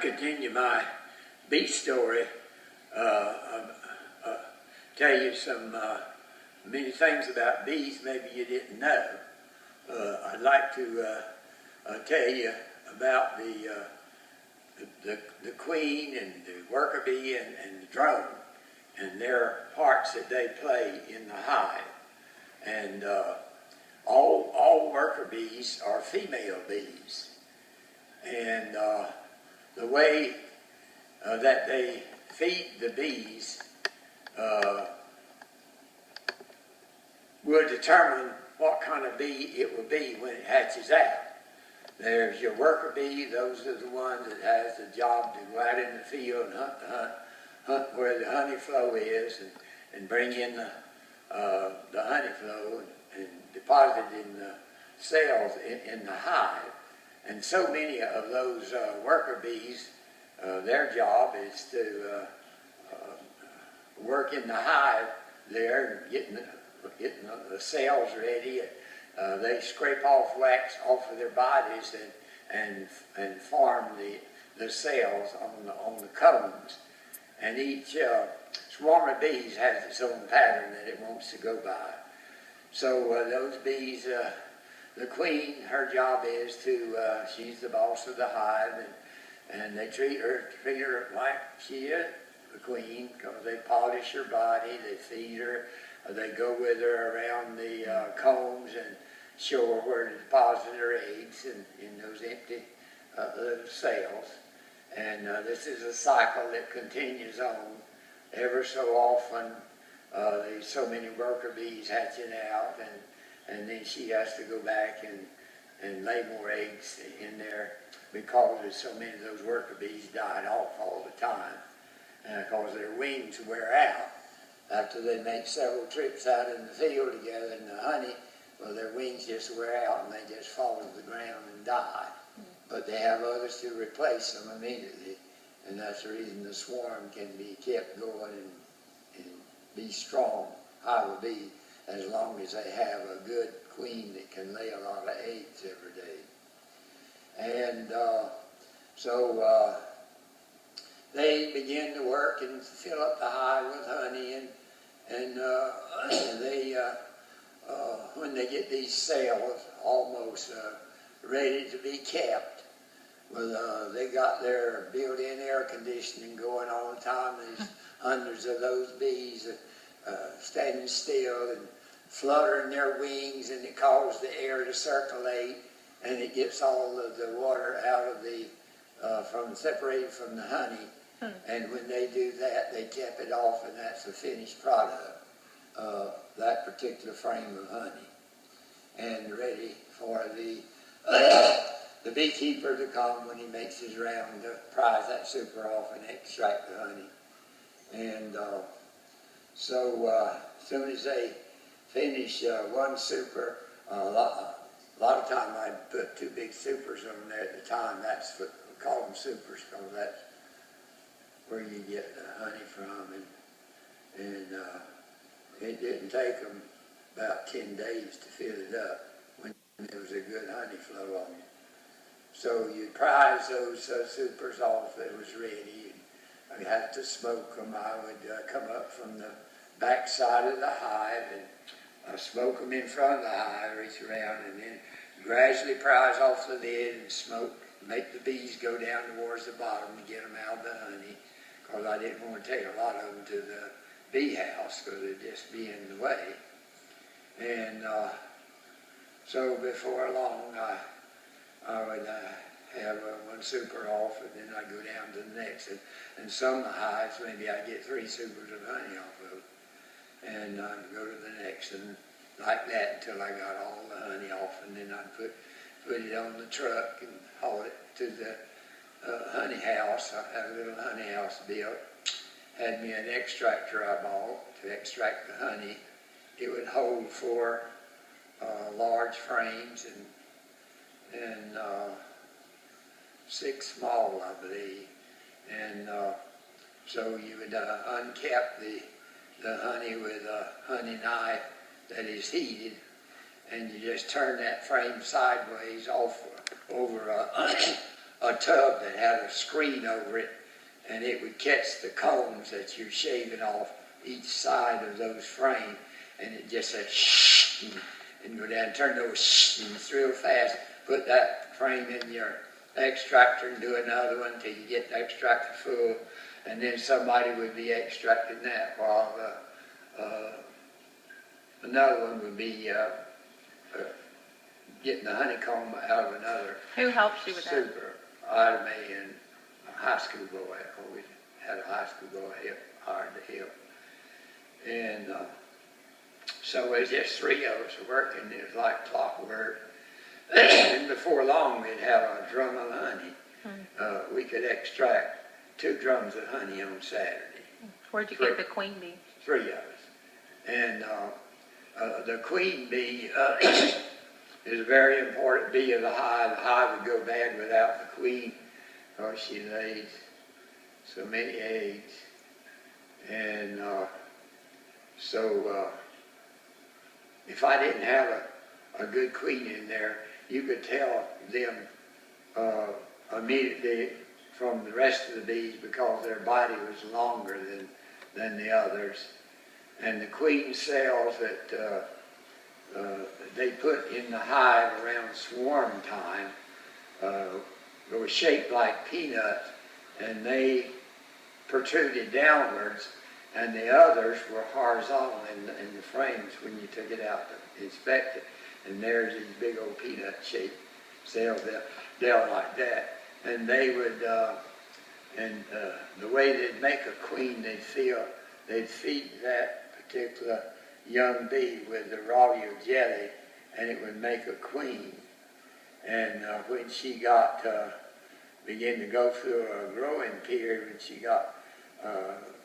continue my bee story, tell you some many things about bees maybe you didn't know. I'd like to tell you about the queen and the worker bee and the drone and their parts that they play in the hive. And all worker bees are female bees. And the way that they feed the bees will determine what kind of bee it will be when it hatches out. There's your worker bee. Those are the ones that has the job to go out in the field and hunt where the honey flow is and bring in the honey flow and deposit it in the cells in the hive. And so many of those worker bees, their job is to work in the hive there, getting the cells ready. They scrape off wax off of their bodies and form the cells on the combs. And each swarm of bees has its own pattern that it wants to go by. So those bees, the queen, her job is to, she's the boss of the hive, and they treat her like she is the queen, because they polish her body, they feed her, they go with her around the combs and show her where to deposit her eggs in those empty little cells. And this is a cycle that continues on. Ever so often, there's so many worker bees hatching out, and then she has to go back and lay more eggs in there, because there's so many of those worker bees died off all the time, because their wings wear out. After they make several trips out in the field together in the honey, well, their wings just wear out and they just fall to the ground and die. But they have others to replace them immediately, and that's the reason the swarm can be kept going and be strong, hive will be, as long as they have a good queen that can lay a lot of eggs every day. And so they begin to work and fill up the hive with honey, and they when they get these cells almost ready to be kept, well, they got their built-in air conditioning going all the time. There's hundreds of those bees standing still and fluttering their wings, and it causes the air to circulate, and it gets all of the water out of the separated from the honey. And when they do that, they cap it off, and that's the finished product of that particular frame of honey, and ready for the beekeeper to come when he makes his round to prise that super off and extract the honey. And so as soon as they finish one super, a lot of time I put two big supers on there at the time. That's what we call them supers, because that's where you get the honey from. And it didn't take them about 10 days to fill it up when there was a good honey flow on it. So you prize those supers off that was ready. I had to smoke them. I would come up from the back side of the hive and smoke them in front of the hive, reach around, and then gradually prize off the lid and smoke, make the bees go down towards the bottom to get them out of the honey, because I didn't want to take a lot of them to the bee house, because they'd just be in the way. And so before long, I would have one super off, and then I'd go down to the next. And some of the hives, maybe I'd get 3 supers of honey off of it, and I'd go to the next, and like that until I got all the honey off, and then I'd put it on the truck and haul it to the honey house. I had a little honey house built. Had me an extractor I bought to extract the honey. It would hold 4 large frames and 6 small, I believe. And so you would uncap the honey with a honey knife that is heated, and you just turn that frame sideways over a tub that had a screen over it, and it would catch the combs that you're shaving off each side of those frames, and it just said shh, and go down, turn those shh, and it's real fast. Put that frame in your extractor and do another one till you get the extractor full, and then somebody would be extracting that while another one would be getting the honeycomb out of another. Who helps you with that? Super. Ida Mae and a high school boy. We had a high school boy hired to help. And so it was just three of us working. It was like clockwork. And before long, we'd have a drum of honey. We could extract 2 drums of honey on Saturday. Where'd you get the queen bee? 3 of us. And the queen bee is a very important bee of the hive. The hive would go bad without the queen, because she lays so many eggs. And so if I didn't have a good queen in there, you could tell them immediately from the rest of the bees, because their body was longer than the others. And the queen cells that they put in the hive around swarm time were shaped like peanuts, and they protruded downwards, and the others were horizontal in the frames when you took it out to inspect it. And there's these big old peanut-shaped cells they're like that. And they would, the way they'd make a queen, they'd feed that particular young bee with the royal jelly, and it would make a queen. And when she got began to go through a growing period, when she got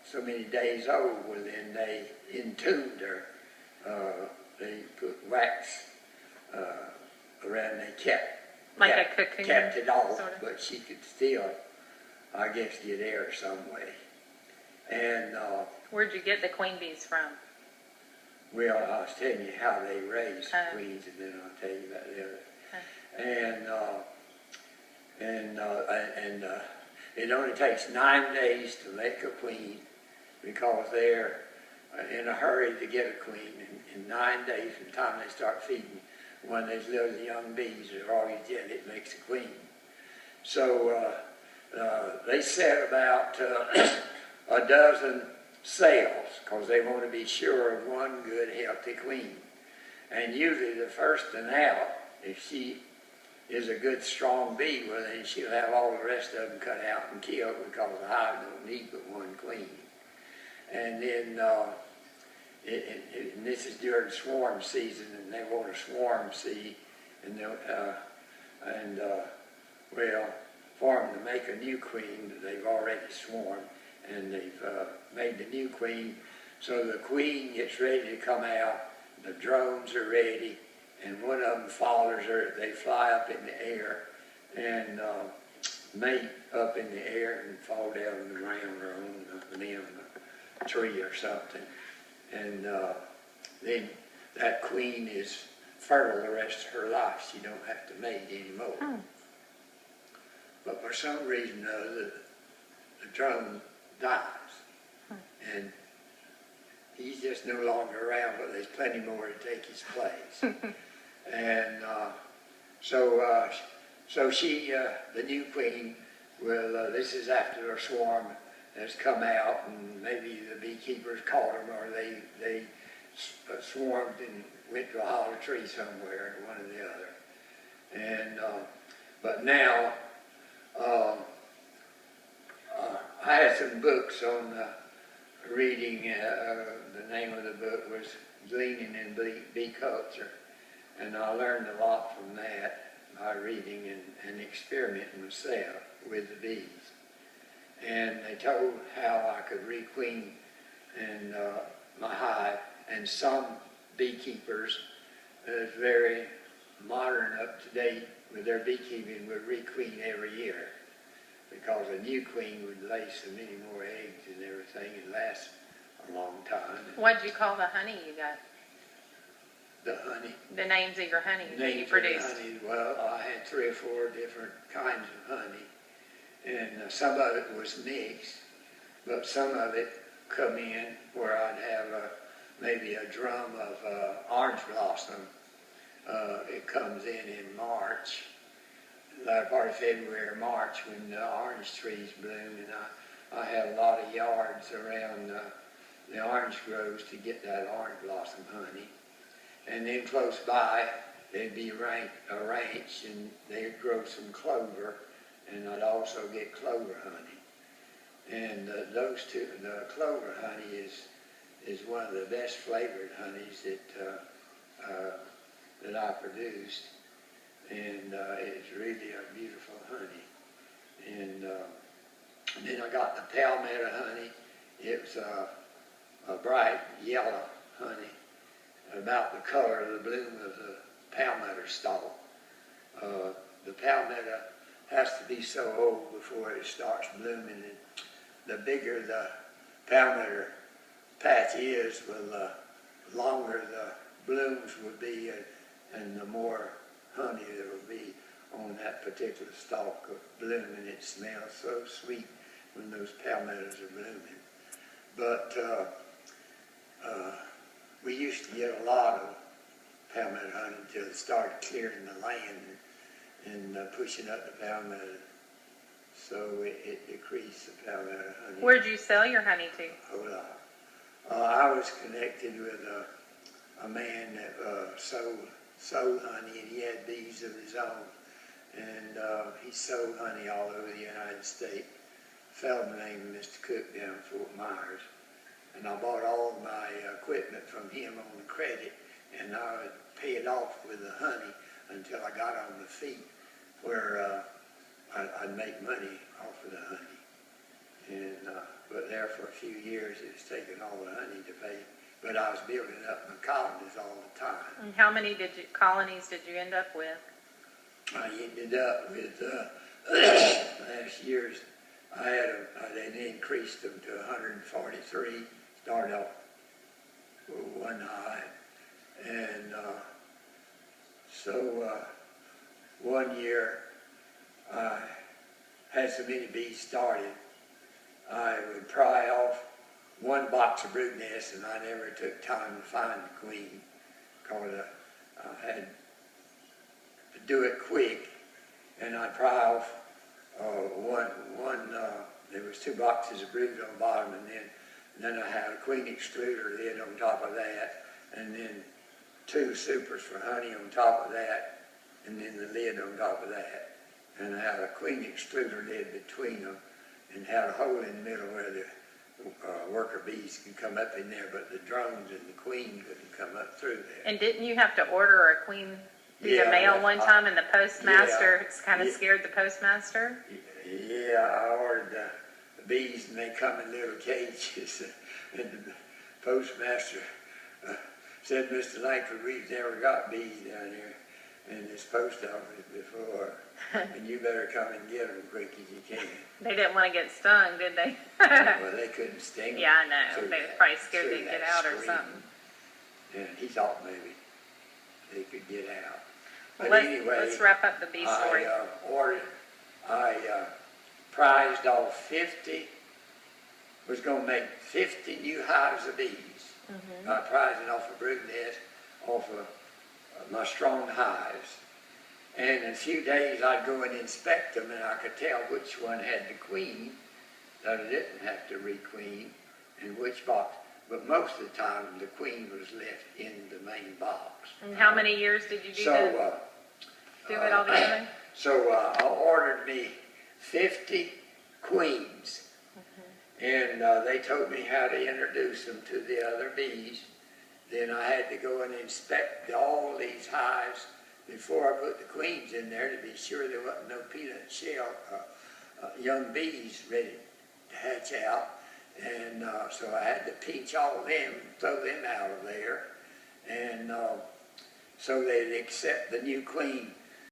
so many days old, well, then they entombed her. They put wax around. They kept a cocoon, kept it off, sort of. but she could still, I guess, get air some way. And where'd you get the queen bees from? well, I was telling you how they raise queens, and then I'll tell you about the other. And it only takes 9 days to make a queen, because they're in a hurry to get a queen. In 9 days from the time they start feeding one of those little young bees, they're already dead, it makes a queen. So they set about a dozen cells, because they want to be sure of one good, healthy queen. And usually the first one out, if she is a good, strong bee, well, then she'll have all the rest of them cut out and killed, because the hive don't need but one queen. And then, and this is during swarm season, and they want a swarm seed, and well, for them to make a new queen, they've already swarmed, and they've made the new queen. So the queen gets ready to come out, the drones are ready, and one of them follows her. They fly up in the air and mate up in the air and fall down on the ground or on the limb of a tree or something. And then that queen is fertile the rest of her life. She don't have to mate anymore. Oh. But for some reason or other, the drone dies. And he's just no longer around, but there's plenty more to take his place. And so she, the new queen, will, this is after her swarm has come out, and maybe the beekeepers caught them, or they swarmed and went to a hollow tree somewhere, one or the other. And, but now, I had some books on reading. The name of the book was Gleaning in Bee Culture, and I learned a lot from that by reading and experimenting myself with the bees. And they told how I could requeen in my hive, and some beekeepers is very modern, up to date with their beekeeping, would requeen every year, because a new queen would lay so many more eggs and everything and last a long time. What'd you call the honey you got? the honey. The names of your honey that you Names of the produced. honey. Well, I had 3 or 4 different kinds of honey, and some of it was mixed, but some of it come in where I'd have maybe a drum of orange blossom. It comes in March, latter part of February or March, when the orange trees bloom, and I have a lot of yards around the orange groves to get that orange blossom honey. And then close by, there'd be a ranch, and they'd grow some clover, and I'd also get clover honey. And those two, the clover honey is one of the best flavored honeys that I produced, and it's really a beautiful honey. And then I got the palmetto honey. It was a bright yellow honey, about the color of the bloom of the palmetto stalk. The palmetto has to be so old before it starts blooming, and the bigger the palmetto patch is, the longer the blooms will be, and the more honey there will be on that particular stalk of bloom, and it smells so sweet when those palmettos are blooming. But we used to get a lot of palmetto honey until it started clearing the land and pushing up the palmetto. So it decreased the palmetto honey. Where'd you sell your honey to? Hold on. I was connected with a man that sold honey, and he had bees of his own. And he sold honey all over the United States. A fellow named Mr. Cook down in Fort Myers. And I bought all of my equipment from him on credit, and I would pay it off with the honey until I got on the feet where I'd make money off of the honey. And but there for a few years, it was taking all the honey to pay. But I was building up my colonies all the time. And how many colonies did you end up with? I ended up with last year's. I then increased them to 143. Started off with one hive, and so one year I had so many bees started, I would pry off one box of brood nests, and I never took time to find the queen, because I had to do it quick, and I'd pry off there was 2 boxes of brood on the bottom, and then I had a queen excluder lid on top of that, and then 2 supers for honey on top of that, and then the lid on top of that. And I had a queen excluder lid between them, and had a hole in the middle where the worker bees could come up in there, but the drones and the queen couldn't come up through there. And didn't you have to order a queen through the mail one time, and the postmaster kind of scared the postmaster? Yeah, I ordered the bees, and they come in little cages, and the postmaster said, "Mr. Langford, we've never got bees down here in this post office before, and you better come and get them quick as you can." They didn't want to get stung, did they? Well, they couldn't sting them. Yeah, I know. They were probably scared they'd get out or something. And he thought maybe they could get out. Well, But anyway, let's wrap up the bee story. I prized off 50, was going to make 50 new hives of bees. I prized it off a brood nest, off of my strong hives. And in a few days I'd go and inspect them, and I could tell which one had the queen, that I didn't have to re-queen, and which box. But most of the time the queen was left in the main box. And how many years did you do that? Do it all together? So I ordered me 50 queens, and they told me how to introduce them to the other bees. Then I had to go and inspect all these hives before I put the queens in there to be sure there wasn't no peanut shell young bees ready to hatch out. And so I had to pinch all of them, throw them out of there, and so they'd accept the new queen